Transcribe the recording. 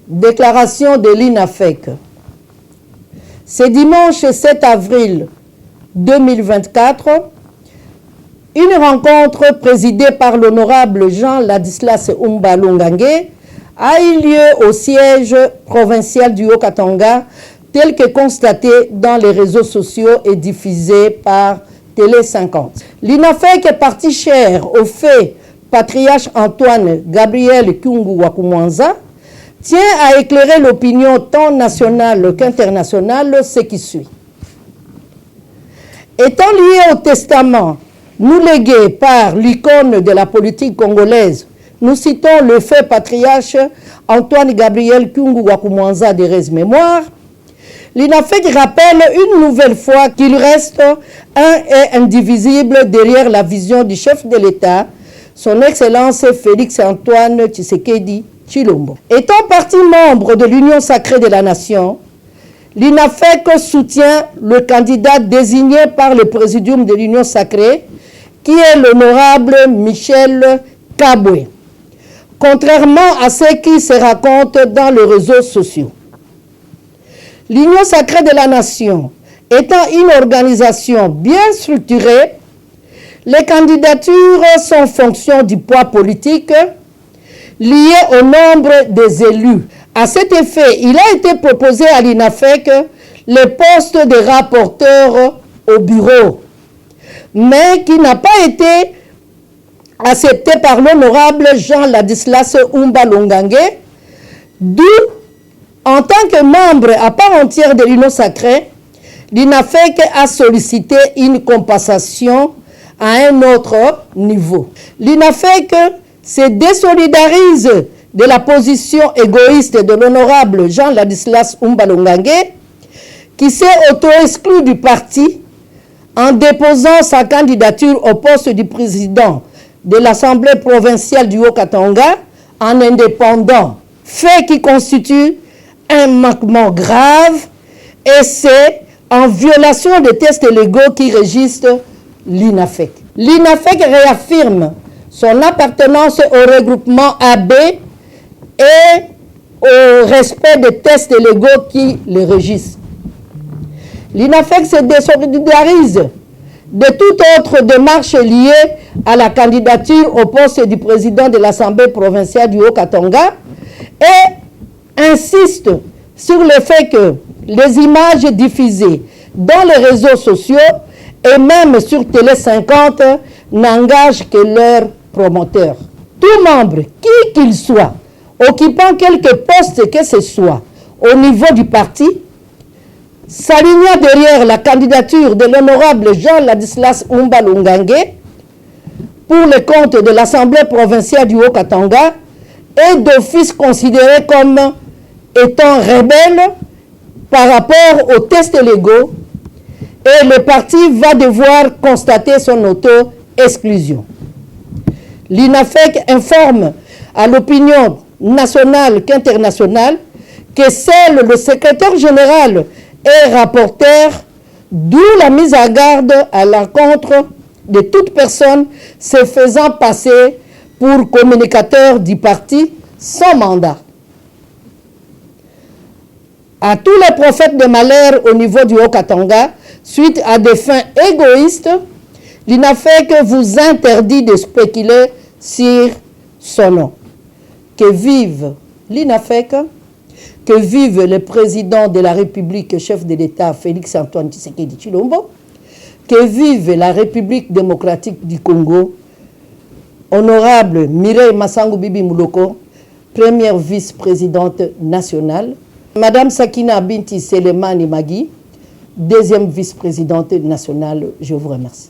Déclaration de l'INAFEC. Ce dimanche 7 avril 2024, une rencontre présidée par l'honorable Jean Ladislas Umba Longange a eu lieu au siège provincial du Haut-Katanga, tel que constaté dans les réseaux sociaux et diffusé par Télé 50. L'INAFEC est partie chère au fait patriarche Antoine Gabriel Kyungu Wakumwanza tient à éclairer l'opinion tant nationale qu'internationale ce qui suit. Étant lié au testament nous légué par l'icône de la politique congolaise, nous citons le fait patriarche Antoine Gabriel Kyungu Wakumwanza de Rez Mémoire, l'INAFEC rappelle une nouvelle fois qu'il reste un et indivisible derrière la vision du chef de l'État, son Excellence Félix Antoine Tshisekedi Tshilombo. Étant partie membre de l'Union sacrée de la Nation, l'INAFEC soutient le candidat désigné par le présidium de l'Union sacrée, qui est l'honorable Michel Kabwe, contrairement à ce qui se raconte dans les réseaux sociaux. L'Union sacrée de la Nation étant une organisation bien structurée, les candidatures sont fonction du poids politique lié au nombre des élus. À cet effet, il a été proposé à l'INAFEC le poste de rapporteur au bureau, mais qui n'a pas été accepté par l'honorable Jean Ladislas Umba Longange, d'où, en tant que membre à part entière de l'Union sacrée, l'INAFEC a sollicité une compensation à un autre niveau. L'INAFEC se désolidarise de la position égoïste de l'honorable Jean Ladislas Umba Longange, qui s'est auto-exclu du parti en déposant sa candidature au poste du président de l'Assemblée provinciale du Haut-Katanga en indépendant, fait qui constitue un manquement grave et c'est en violation des tests légaux qui régissent l'INAFEC. L'INAFEC réaffirme son appartenance au regroupement AB et au respect des tests légaux qui le régissent. L'INAFEC se désolidarise de toute autre démarche liée à la candidature au poste du président de l'Assemblée provinciale du Haut-Katanga et insiste sur le fait que les images diffusées dans les réseaux sociaux et même sur Télé 50 n'engagent que leurs promoteurs. Tout membre, qui qu'il soit, occupant quelque poste que ce soit au niveau du parti, s'alignant derrière la candidature de l'honorable Jean Ladislas Umba Longange pour le compte de l'Assemblée provinciale du Haut-Katanga est d'office considéré comme étant rebelle par rapport aux tests légaux et le parti va devoir constater son auto-exclusion. L'INAFEC informe à l'opinion nationale qu'internationale que seul le secrétaire général est rapporteur, d'où la mise à garde à l'encontre de toute personne se faisant passer pour communicateur du parti sans mandat. À tous les prophètes de malheur au niveau du Haut-Katanga, suite à des fins égoïstes, l'INAFEC vous interdit de spéculer sur son nom. Que vive l'INAFEC, que vive le président de la République, chef de l'État, Félix Antoine Tshisekedi Tshilombo, que vive la République démocratique du Congo, honorable Mireille Massango Bibi Mouloko, première vice-présidente nationale, Madame Sakina Binti Selemani Magui, deuxième vice-présidente nationale. Je vous remercie.